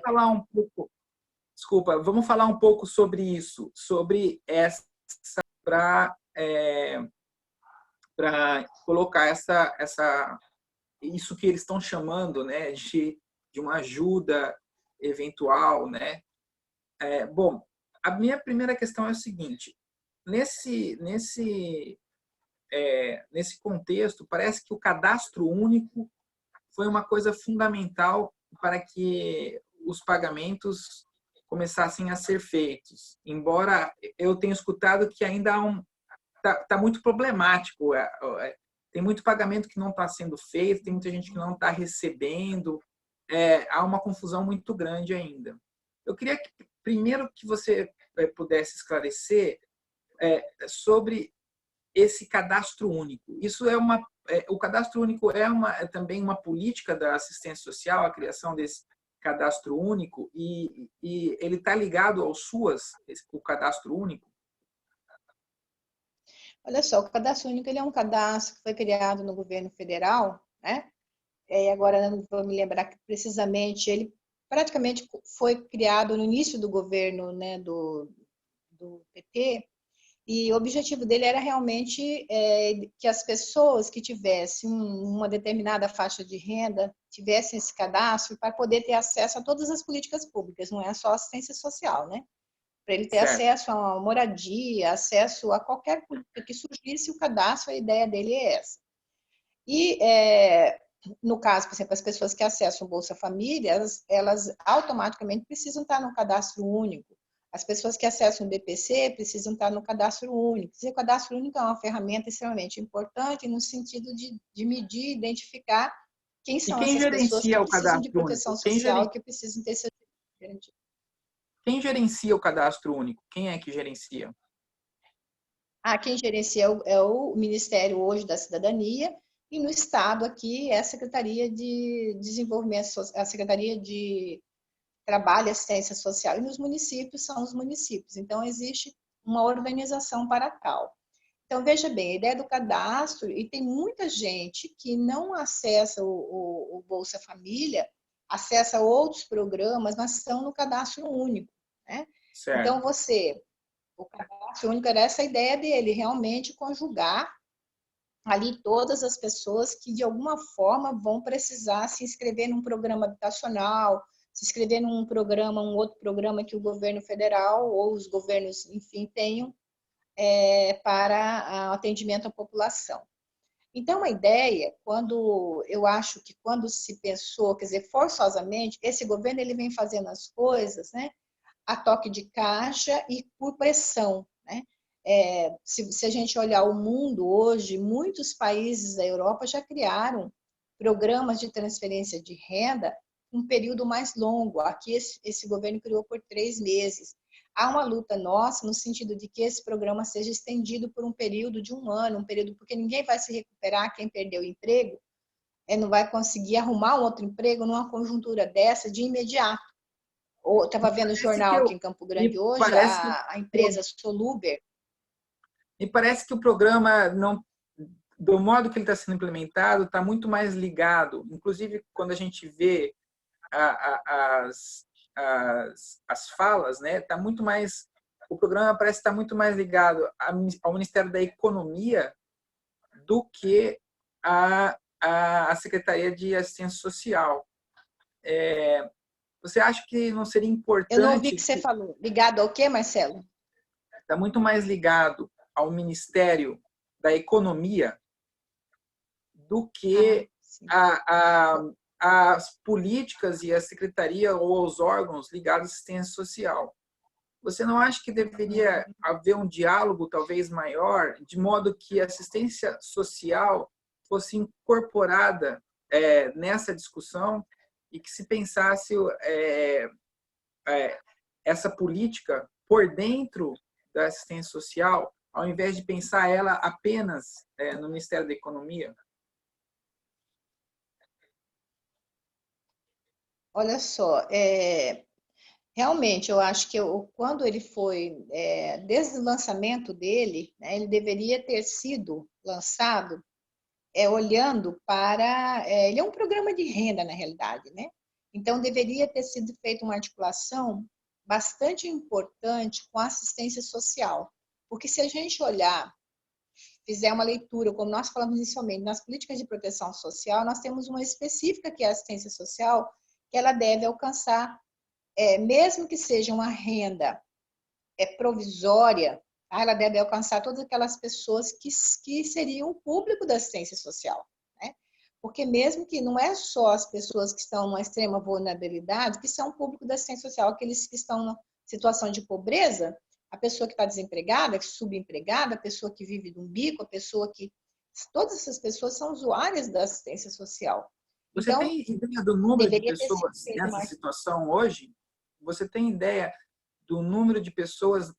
falar um pouco, desculpa, vamos falar um pouco sobre isso, sobre essa para colocar isso que eles estão chamando, né, de uma ajuda eventual, né? Bom, a minha primeira questão é o seguinte: nesse contexto, parece que o cadastro único foi uma coisa fundamental para que os pagamentos começassem a ser feitos. Embora eu tenha escutado que ainda tá muito problemático. Tem muito pagamento que não está sendo feito, tem muita gente que não está recebendo. Há uma confusão muito grande ainda. Eu queria primeiro que você pudesse esclarecer sobre esse cadastro único. O cadastro único é também uma política da assistência social, a criação desse cadastro único, e ele está ligado ao SUAS, o cadastro único? Olha só, o cadastro único ele é um cadastro que foi criado no governo federal, né? Agora não vou me lembrar precisamente, ele praticamente foi criado no início do governo, né, do PT, e o objetivo dele era realmente que as pessoas que tivessem uma determinada faixa de renda tivessem esse cadastro para poder ter acesso a todas as políticas públicas, não é só assistência social, né? Para ele ter Certo. acesso a uma moradia, acesso a qualquer política que surgisse, o cadastro, a ideia dele é essa. E, no caso, por exemplo, as pessoas que acessam o Bolsa Família, elas automaticamente precisam estar no cadastro único. As pessoas que acessam o BPC precisam estar no cadastro único. O cadastro único é uma ferramenta extremamente importante no sentido de medir, identificar quem E são quem essas pessoas que gerencia o precisam de cadastro proteção único? social e que precisam ter serviço garantido. Quem gerencia o cadastro único? Quem é que gerencia? Quem gerencia é o Ministério hoje da Cidadania, e no Estado aqui é a Secretaria de Desenvolvimento, a Secretaria de Trabalho e Assistência Social, e nos municípios são os municípios. Então, existe uma organização para tal. Então, veja bem, a ideia do cadastro, e tem muita gente que não acessa o Bolsa Família, acessa outros programas, mas estão no cadastro único, né? Certo. Então, o cadastro único era essa ideia dele, realmente conjugar ali todas as pessoas que de alguma forma vão precisar se inscrever num programa habitacional, se inscrever num programa, um outro programa que o governo federal ou os governos, enfim, tenham para atendimento à população. Então, a ideia, eu acho que quando se pensou, quer dizer, forçosamente, esse governo ele vem fazendo as coisas, né, a toque de caixa e por pressão, né? Se a gente olhar o mundo hoje, muitos países da Europa já criaram programas de transferência de renda um período mais longo. Aqui esse governo criou por 3 meses. Há uma luta nossa no sentido de que esse programa seja estendido por um período de 1 ano, porque ninguém vai se recuperar, quem perdeu o emprego não vai conseguir arrumar um outro emprego numa conjuntura dessa de imediato. Estava vendo o jornal aqui em Campo Grande hoje, a empresa Soluber. Me parece que o programa, não, do modo que ele está sendo implementado, está muito mais ligado. Inclusive, quando a gente vê as falas, né, tá muito mais, o programa parece estar muito mais ligado ao Ministério da Economia do que a Secretaria de Assistência Social. Você acha que não seria importante... Eu não ouvi o que você falou. Ligado ao quê, Marcelo? Está muito mais ligado ao Ministério da Economia do que as políticas e a secretaria ou os órgãos ligados à assistência social. Você não acha que deveria haver um diálogo talvez maior, de modo que a assistência social fosse incorporada nessa discussão e que se pensasse essa política por dentro da assistência social, ao invés de pensar ela apenas no Ministério da Economia? Olha só, realmente eu acho que quando ele foi, desde o lançamento dele, né, ele deveria ter sido lançado olhando para... ele é um programa de renda, na realidade, né? Então, deveria ter sido feita uma articulação bastante importante com a assistência social. Porque se a gente olhar, fizer uma leitura, como nós falamos inicialmente, nas políticas de proteção social, nós temos uma específica que é a assistência social, que ela deve alcançar, mesmo que seja uma renda provisória, ela deve alcançar todas aquelas pessoas que seriam o público da assistência social. Né? Porque mesmo que não é só as pessoas que estão numa extrema vulnerabilidade que são o público da assistência social, aqueles que estão em situação de pobreza, a pessoa que está desempregada, subempregada, a pessoa que vive de um bico, a pessoa que... Todas essas pessoas são usuárias da assistência social. Você Então, tem ideia do número de deveria ter sido pessoas feita nessa uma... situação hoje? Você tem ideia do número de pessoas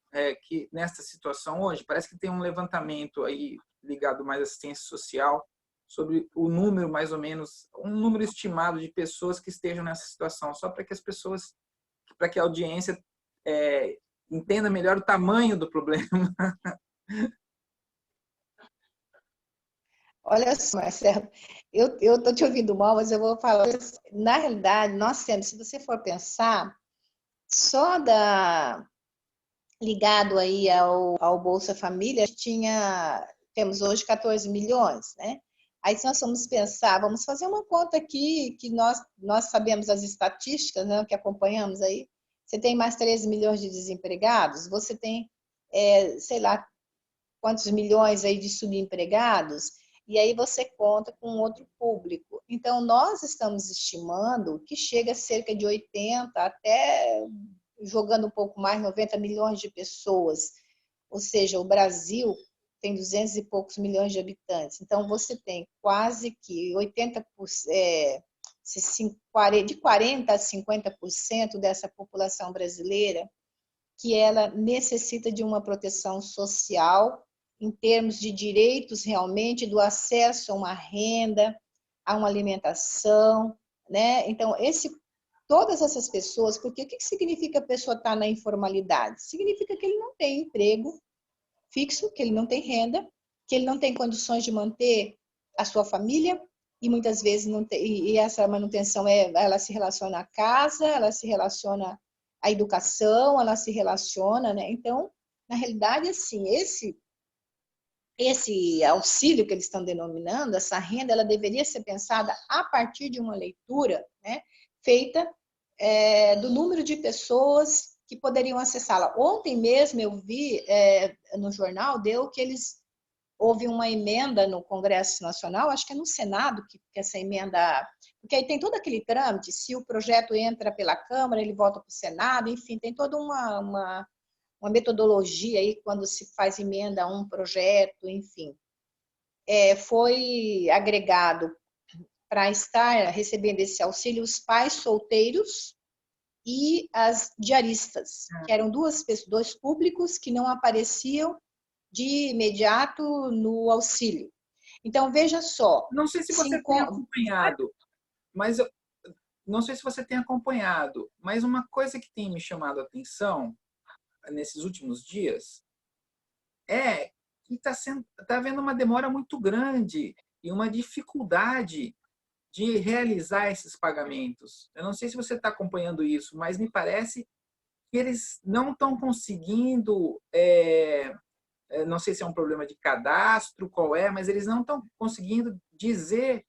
que nessa situação hoje? Parece que tem um levantamento aí ligado mais à assistência social sobre o número, mais ou menos, um número estimado de pessoas que estejam nessa situação, só para que as pessoas, para que a audiência entenda melhor o tamanho do problema. Olha só, Marcelo, eu estou te ouvindo mal, mas eu vou falar. Na realidade, nós temos, se você for pensar, só ligado aí ao Bolsa Família, temos hoje 14 milhões, né? Aí se nós vamos pensar, vamos fazer uma conta aqui, que nós sabemos as estatísticas, né, que acompanhamos aí, você tem mais 13 milhões de desempregados, você tem, sei lá, quantos milhões aí de subempregados, e aí você conta com outro público. Então, nós estamos estimando que chega a cerca de 80, até jogando um pouco mais, 90 milhões de pessoas. Ou seja, o Brasil tem 200 e poucos milhões de habitantes. Então, você tem quase que 80%, de 40% a 50% dessa população brasileira que ela necessita de uma proteção social em termos de direitos realmente, do acesso a uma renda, a uma alimentação, né? Então, todas essas pessoas, porque o que significa a pessoa estar na informalidade? Significa que ele não tem emprego fixo, que ele não tem renda, que ele não tem condições de manter a sua família, e muitas vezes não tem, e essa manutenção ela se relaciona à casa, ela se relaciona à educação, ela se relaciona, né? Então, na realidade, assim, esse auxílio que eles estão denominando, essa renda, ela deveria ser pensada a partir de uma leitura, né, feita do número de pessoas que poderiam acessá-la. Ontem mesmo eu vi no jornal, houve uma emenda no Congresso Nacional, acho que é no Senado que essa emenda, porque aí tem todo aquele trâmite, se o projeto entra pela Câmara, ele volta para o Senado, enfim, tem toda uma metodologia aí quando se faz emenda a um projeto, enfim. Foi agregado para estar recebendo esse auxílio os pais solteiros e as diaristas, que eram dois públicos que não apareciam de imediato no auxílio. Então, veja só. Não sei se você tem acompanhado, mas não sei se você tem acompanhado, mas uma coisa que tem me chamado a atenção nesses últimos dias é que está havendo uma demora muito grande e uma dificuldade de realizar esses pagamentos. Eu não sei se você está acompanhando isso, mas me parece que eles não estão conseguindo, não sei se é um problema de cadastro, qual é, mas eles não estão conseguindo dizer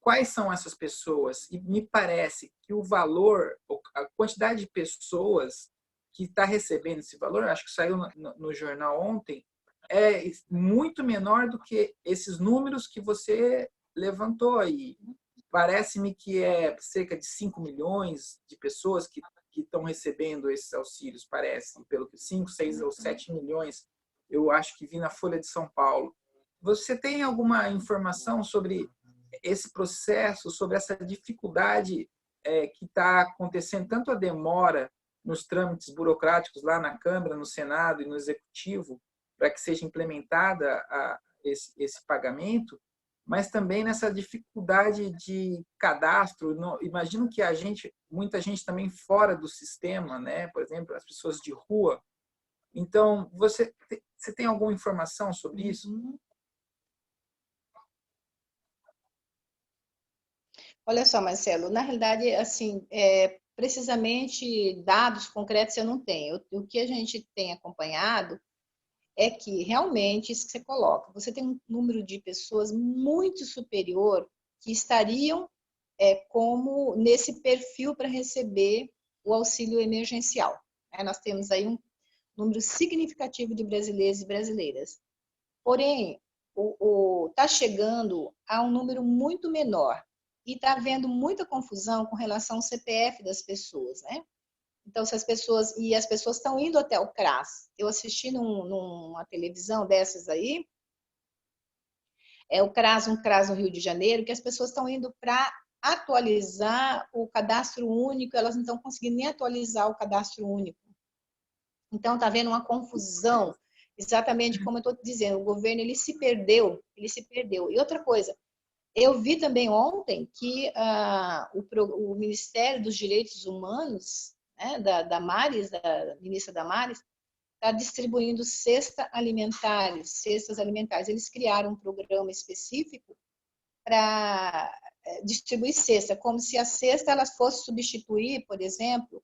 quais são essas pessoas. E me parece que o valor, a quantidade de pessoas que está recebendo esse valor, acho que saiu no jornal ontem, é muito menor do que esses números que você levantou aí. Parece-me que é cerca de 5 milhões de pessoas que estão recebendo esses auxílios, parece, pelo que 5, 6 ou 7 milhões, eu acho que vi na Folha de São Paulo. Você tem alguma informação sobre esse processo, sobre essa dificuldade que está acontecendo, tanto a demora nos trâmites burocráticos lá na Câmara, no Senado e no Executivo, para que seja implementada esse pagamento, mas também nessa dificuldade de cadastro. Imagino que muita gente também fora do sistema, né? Por exemplo, as pessoas de rua. Então, você tem alguma informação sobre isso? Olha só, Marcelo, na realidade, assim, precisamente dados concretos eu não tenho. O que a gente tem acompanhado é que realmente isso que você coloca, você tem um número de pessoas muito superior que estariam como nesse perfil para receber o auxílio emergencial. Nós temos aí um número significativo de brasileiros e brasileiras. Porém, está chegando a um número muito menor e está havendo muita confusão com relação ao CPF das pessoas, né? Então, se as pessoas estão indo até o CRAS. Eu assisti numa televisão dessas aí, um CRAS no Rio de Janeiro, que as pessoas estão indo para atualizar o cadastro único, elas não estão conseguindo nem atualizar o cadastro único. Então, está havendo uma confusão, exatamente como eu estou dizendo, o governo ele se perdeu. E outra coisa, eu vi também ontem que o Ministério dos Direitos Humanos, né, da Maris, da ministra Damares, está distribuindo cestas alimentares. Eles criaram um programa específico para distribuir cesta, como se a cesta ela fosse substituir, por exemplo,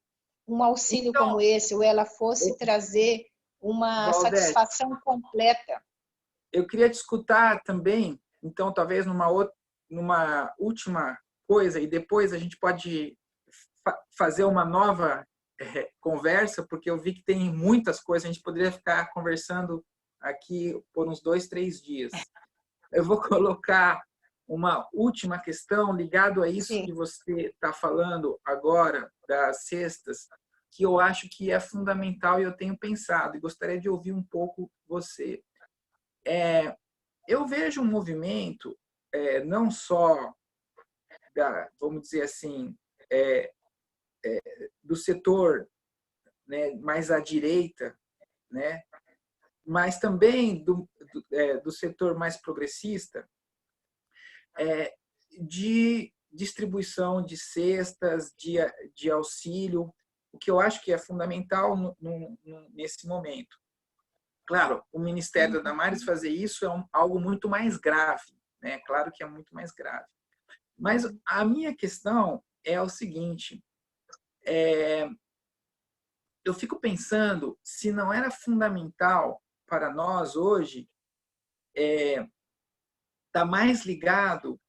um auxílio Então, como esse, ou ela fosse trazer uma Valdete, satisfação completa. eu queria te escutar também, então talvez numa última coisa, e depois a gente pode fazer uma nova conversa, porque eu vi que tem muitas coisas, a gente poderia ficar conversando aqui por uns 2, 3 dias. Eu vou colocar uma última questão ligado a isso Sim. que você está falando agora, das cestas, que eu acho que é fundamental e eu tenho pensado, e gostaria de ouvir um pouco você. Eu vejo um movimento, não só, vamos dizer assim, do setor, né, mais à direita, né, mas também do setor mais progressista, de distribuição de cestas, de auxílio, o que eu acho que é fundamental nesse momento. Claro, o Ministério da Damares fazer isso é algo muito mais grave, né? Claro que é muito mais grave. Mas a minha questão é o seguinte: eu fico pensando se não era fundamental para nós hoje estar mais ligado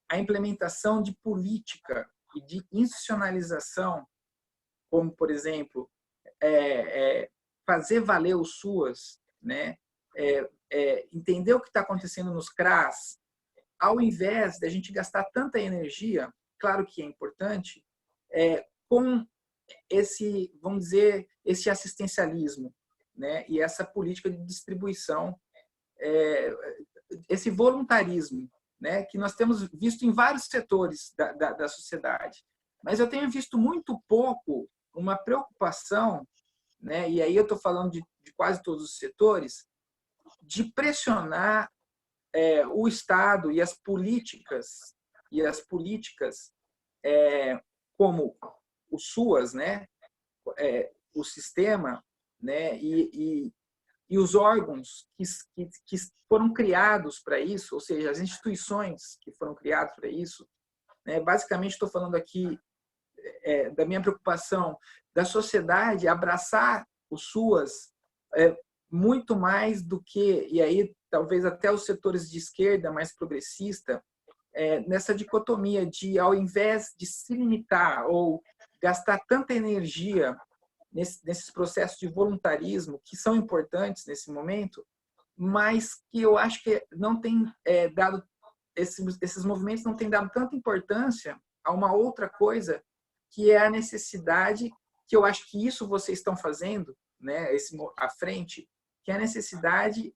à implementação de política e de institucionalização, como, por exemplo, fazer valer o SUAS, né? Entender o que está acontecendo nos CRAS, ao invés de a gente gastar tanta energia, claro que é importante, com esse, vamos dizer, esse assistencialismo, né? E essa política de distribuição, esse voluntarismo, né? Que nós temos visto em vários setores da sociedade. Mas eu tenho visto muito pouco uma preocupação, né? E aí eu estou falando de quase todos os setores, de pressionar o Estado e as políticas como o SUAS, né, o sistema, né, e os órgãos que foram criados para isso, ou seja, as instituições que foram criadas para isso, né, basicamente estou falando aqui da minha preocupação da sociedade abraçar o SUAS muito mais do que, e aí talvez até os setores de esquerda mais progressista, nessa dicotomia de, ao invés de se limitar ou gastar tanta energia nesses processos de voluntarismo, que são importantes nesse momento, mas que eu acho que não tem dado, esses movimentos não têm dado tanta importância a uma outra coisa, que é a necessidade, que eu acho que isso vocês estão fazendo, né, à frente, que é a necessidade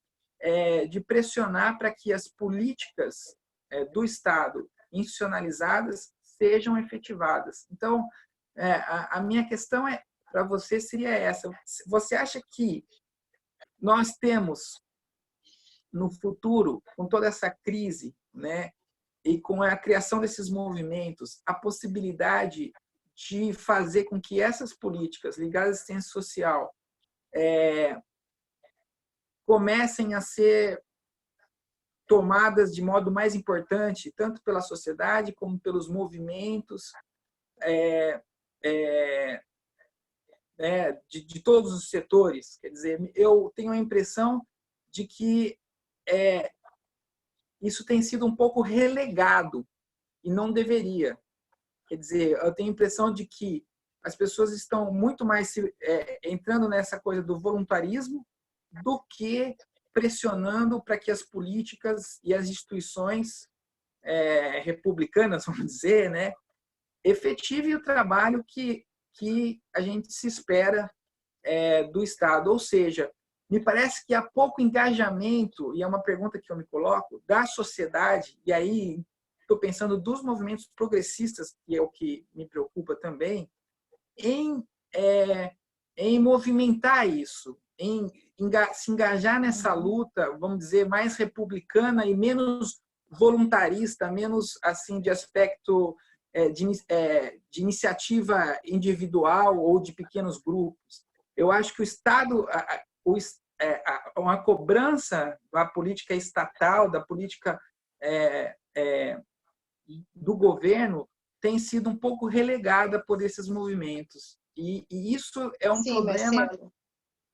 de pressionar para que as políticas do Estado institucionalizadas sejam efetivadas. Então, a minha questão para você seria essa: você acha que nós temos no futuro, com toda essa crise, né, e com a criação desses movimentos, a possibilidade de fazer com que essas políticas ligadas à assistência social comecem a ser tomadas de modo mais importante, tanto pela sociedade como pelos movimentos de todos os setores. Quer dizer, eu tenho a impressão de que isso tem sido um pouco relegado e não deveria. Quer dizer, eu tenho a impressão de que as pessoas estão muito mais entrando nessa coisa do voluntarismo do que pressionando para que as políticas e as instituições republicanas, vamos dizer, né, efetivem o trabalho que a gente se espera do Estado. Ou seja, me parece que há pouco engajamento, e é uma pergunta que eu me coloco, da sociedade, e aí estou pensando dos movimentos progressistas, que é o que me preocupa também, em movimentar isso, em se engajar nessa luta, vamos dizer, mais republicana e menos voluntarista, menos assim de aspecto de iniciativa individual ou de pequenos grupos. Eu acho que o Estado, uma cobrança da política estatal, da política do governo, tem sido um pouco relegada por esses movimentos. E isso é um Sim, problema. Marcelo.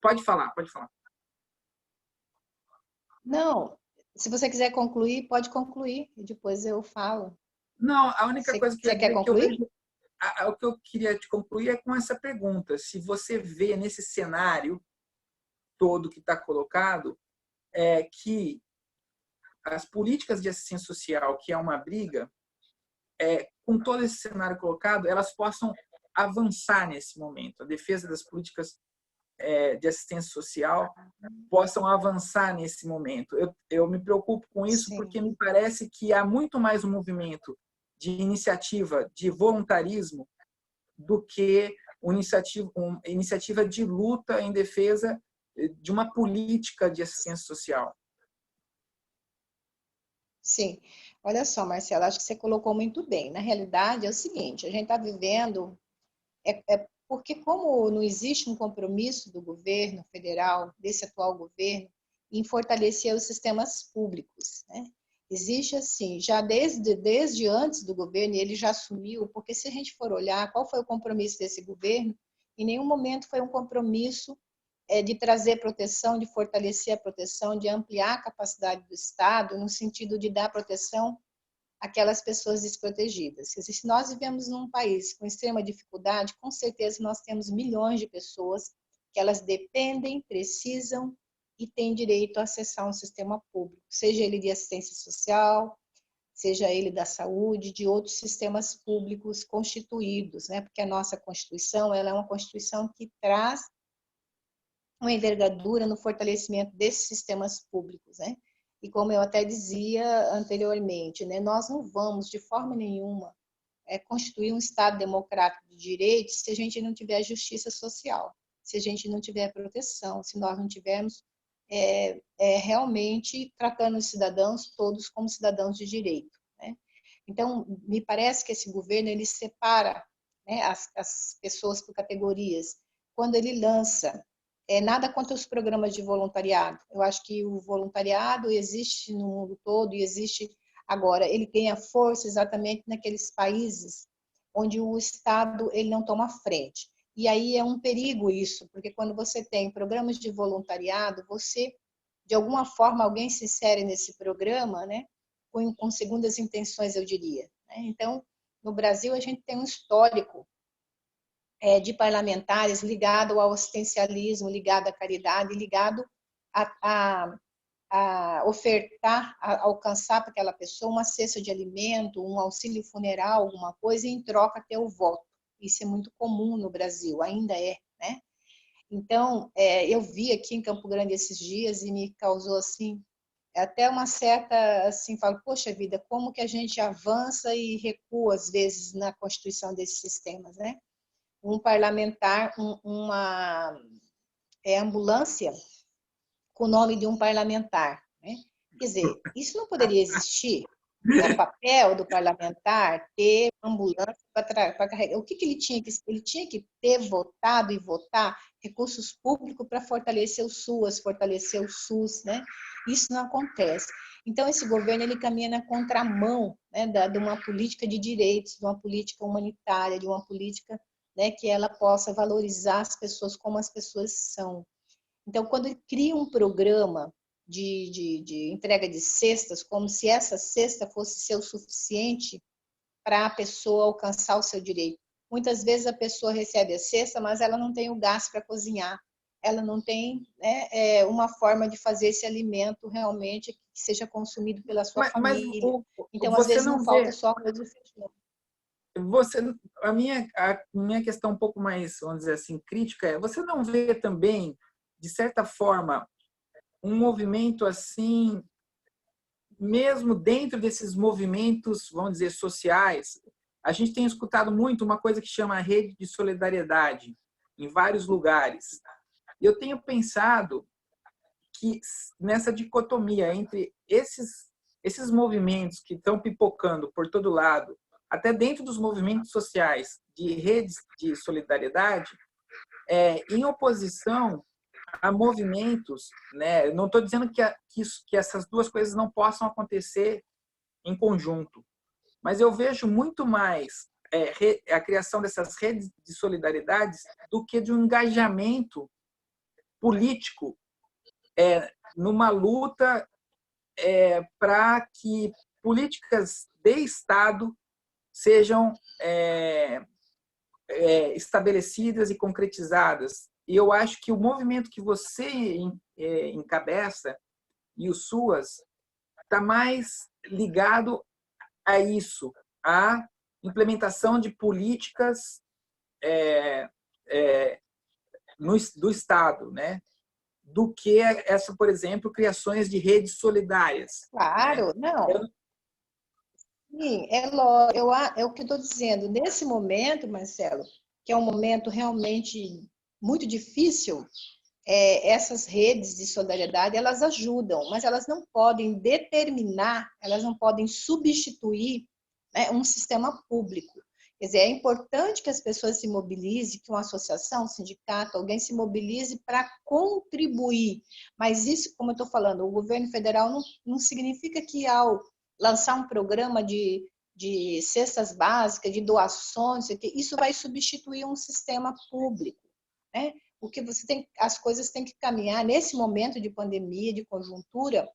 Pode falar, pode falar. Não, se você quiser concluir, pode concluir, e depois eu falo. Não, a única coisa que eu Você ia quer dizer que eu concluir? vejo, o que eu queria te concluir é com essa pergunta: se você vê nesse cenário todo que está colocado, que as políticas de assistência social, que é uma briga, com todo esse cenário colocado, elas possam avançar nesse momento. A defesa das políticas de assistência social possam avançar nesse momento. Eu me preocupo com isso porque Sim. me parece que há muito mais um movimento de iniciativa, de voluntarismo, do que uma iniciativa de luta em defesa de uma política de assistência social. Sim. Olha só, Marcela, acho que você colocou muito bem. Na realidade, é o seguinte, a gente está vivendo... porque como não existe um compromisso do governo federal, desse atual governo, em fortalecer os sistemas públicos, né? Existe assim, já desde antes do governo, e ele já assumiu, porque se a gente for olhar qual foi o compromisso desse governo, em nenhum momento foi um compromisso de trazer proteção, de fortalecer a proteção, de ampliar a capacidade do Estado, no sentido de dar proteção àquelas pessoas desprotegidas. Se nós vivemos num país com extrema dificuldade, com certeza nós temos milhões de pessoas que elas dependem, precisam e têm direito a acessar um sistema público, seja ele de assistência social, seja ele da saúde, de outros sistemas públicos constituídos, né? Porque a nossa Constituição, ela é uma Constituição que traz uma envergadura no fortalecimento desses sistemas públicos, né? E como eu até dizia anteriormente, né, nós não vamos de forma nenhuma constituir um Estado democrático de direito se a gente não tiver justiça social, se a gente não tiver proteção, se nós não tivermos realmente tratando os cidadãos todos como cidadãos de direito, né? Então, me parece que esse governo ele separa, né, as pessoas por categorias. Quando ele lança nada contra os programas de voluntariado. Eu acho que o voluntariado existe no mundo todo e existe agora. Ele ganha força exatamente naqueles países onde o Estado ele não toma frente. E aí é um perigo isso, porque quando você tem programas de voluntariado, você, de alguma forma, alguém se insere nesse programa, né, com segundas intenções, eu diria. Né? Então, no Brasil, a gente tem um histórico de parlamentares ligado ao assistencialismo, ligado à caridade, ligado a ofertar, a alcançar para aquela pessoa uma cesta de alimento, um auxílio funeral, alguma coisa, e em troca ter o voto. Isso é muito comum no Brasil, ainda é, né? Então, eu vi aqui em Campo Grande esses dias e me causou, assim, até uma certa, assim, falo, poxa vida, como que a gente avança e recua, às vezes, na constituição desses sistemas, né? Um parlamentar, uma ambulância com o nome de um parlamentar, né? Quer dizer, isso não poderia existir, É papel do parlamentar ter ambulância para carregar. O que ele tinha que... Ele tinha que ter votado e votar recursos públicos para fortalecer o SUAS, fortalecer o SUS, né? Isso não acontece. Então, esse governo ele caminha na contramão, né, de uma política de direitos, de uma política humanitária, de uma política, né, que ela possa valorizar as pessoas como as pessoas são. Então, quando ele cria um programa de entrega de cestas, como se essa cesta fosse ser o suficiente para a pessoa alcançar o seu direito. Muitas vezes a pessoa recebe a cesta, mas ela não tem o gás para cozinhar, ela não tem, né, uma forma de fazer esse alimento realmente que seja consumido pela sua Mas família. Então, às você vezes, não não falta vê, só arroz e feijão. você, a minha questão um pouco mais, vamos dizer assim, crítica é, você não vê também, de certa forma, um movimento assim, mesmo dentro desses movimentos, vamos dizer, sociais, a gente tem escutado muito uma coisa que chama rede de solidariedade em vários lugares. E eu tenho pensado que nessa dicotomia entre esses movimentos que estão pipocando por todo lado, até dentro dos movimentos sociais de redes de solidariedade, em oposição a movimentos, né? Eu não estou dizendo que essas duas coisas não possam acontecer em conjunto, mas eu vejo muito mais a criação dessas redes de solidariedades do que de um engajamento político numa luta para que políticas de Estado sejam estabelecidas e concretizadas. E eu acho que o movimento que você encabeça e o SUAS está mais ligado a isso, a implementação de políticas do Estado, né? Do que essa, por exemplo, criações de redes solidárias, né? Claro, não. Sim, é o que eu estou dizendo. Nesse momento, Marcelo, que é um momento realmente muito difícil, essas redes de solidariedade, elas ajudam, mas elas não podem determinar, elas não podem substituir, né, um sistema público. Quer dizer, é importante que as pessoas se mobilizem, que uma associação, um sindicato, alguém se mobilize para contribuir. Mas isso, como eu estou falando, o governo federal não significa que ao lançar um programa de cestas básicas, de doações, isso vai substituir um sistema público, né? O que você tem, as coisas têm que caminhar nesse momento de pandemia, de conjuntura.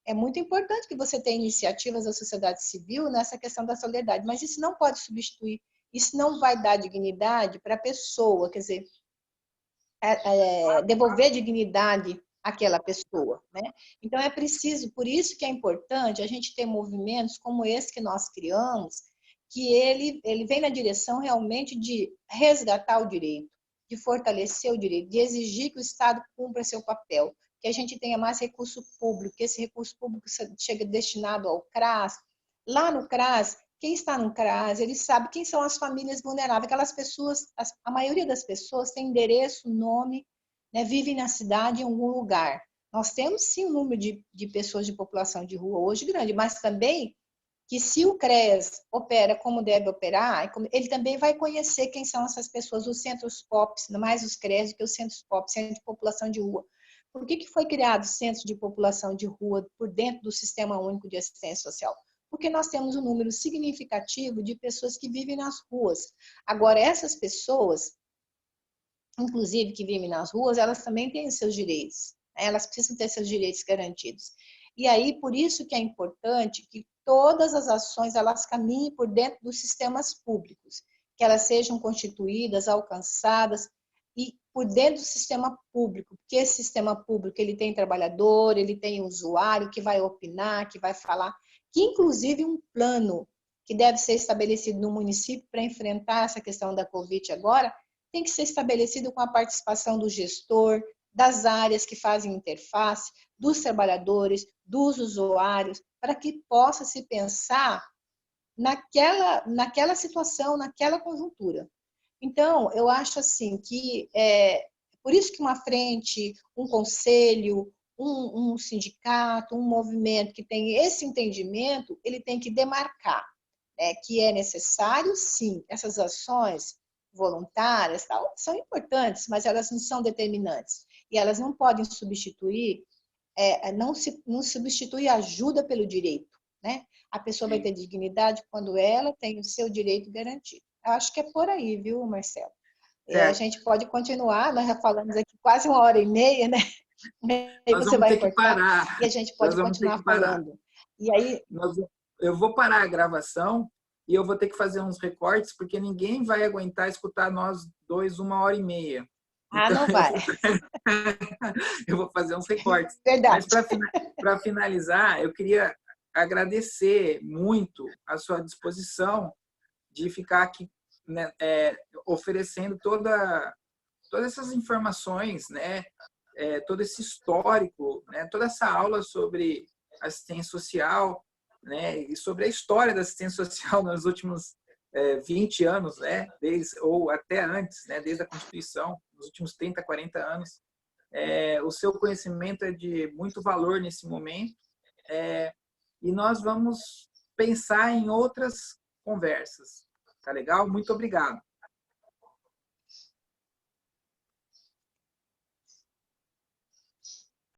É muito importante que você tenha iniciativas da sociedade civil nessa questão da solidariedade, mas isso não pode substituir, isso não vai dar dignidade para a pessoa, quer dizer, devolver dignidade àquela pessoa, né? Então é preciso, por isso que é importante a gente ter movimentos como esse que nós criamos, que ele vem na direção realmente de resgatar o direito, de fortalecer o direito, de exigir que o Estado cumpra seu papel, que a gente tenha mais recurso público, que esse recurso público chegue destinado ao CRAS. Lá no CRAS, quem está no CRAS, ele sabe quem são as famílias vulneráveis. Aquelas pessoas, a maioria das pessoas tem endereço, nome, né, vive na cidade, em algum lugar. Nós temos, sim, um número de pessoas de população de rua hoje grande, mas também que se o CREAS opera como deve operar, ele também vai conhecer quem são essas pessoas, os centros POPs, mais os CREAS do que os centros POPs, centro de população de rua. Por que foi criado o centro de população de rua por dentro do Sistema Único de Assistência Social? Porque nós temos um número significativo de pessoas que vivem nas ruas. Agora, essas pessoas, inclusive que vivem nas ruas, elas também têm os seus direitos. Elas precisam ter seus direitos garantidos. E aí, por isso que é importante que todas as ações elas caminhem por dentro dos sistemas públicos, que elas sejam constituídas, alcançadas e por dentro do sistema público, porque esse sistema público ele tem trabalhador, ele tem usuário que vai opinar, que vai falar, que inclusive um plano que deve ser estabelecido no município para enfrentar essa questão da Covid agora, tem que ser estabelecido com a participação do gestor, das áreas que fazem interface, dos trabalhadores, dos usuários, para que possa se pensar naquela situação, naquela conjuntura. Então, eu acho assim que por isso que uma frente, um conselho, um sindicato, um movimento que tem esse entendimento, ele tem que demarcar, né, que é necessário, sim, essas ações voluntárias tal, são importantes, mas elas não são determinantes. E elas não podem substituir, não substitui a ajuda pelo direito. Né? A pessoa vai ter dignidade quando ela tem o seu direito garantido. Eu acho que é por aí, viu, Marcelo? A gente pode continuar, nós já falamos aqui quase 1h30, né? Aí Nós você vamos vai ter que cortar parar. e a gente Nós pode vamos ter continuar que parar. falando. E aí, Eu vou parar a gravação e eu vou ter que fazer uns recortes, porque ninguém vai aguentar escutar nós dois 1h30. Então, não vai. eu vou fazer uns recortes. Mas Verdade. para finalizar, eu queria agradecer muito a sua disposição de ficar aqui, né, oferecendo todas essas informações, né, todo esse histórico, né, toda essa aula sobre assistência social, né, e sobre a história da assistência social nos últimos 20 anos, né, ou até antes, né, desde a Constituição, nos últimos 30, 40 anos. O seu conhecimento é de muito valor nesse momento, e nós vamos pensar em outras conversas. Tá legal? Muito obrigado.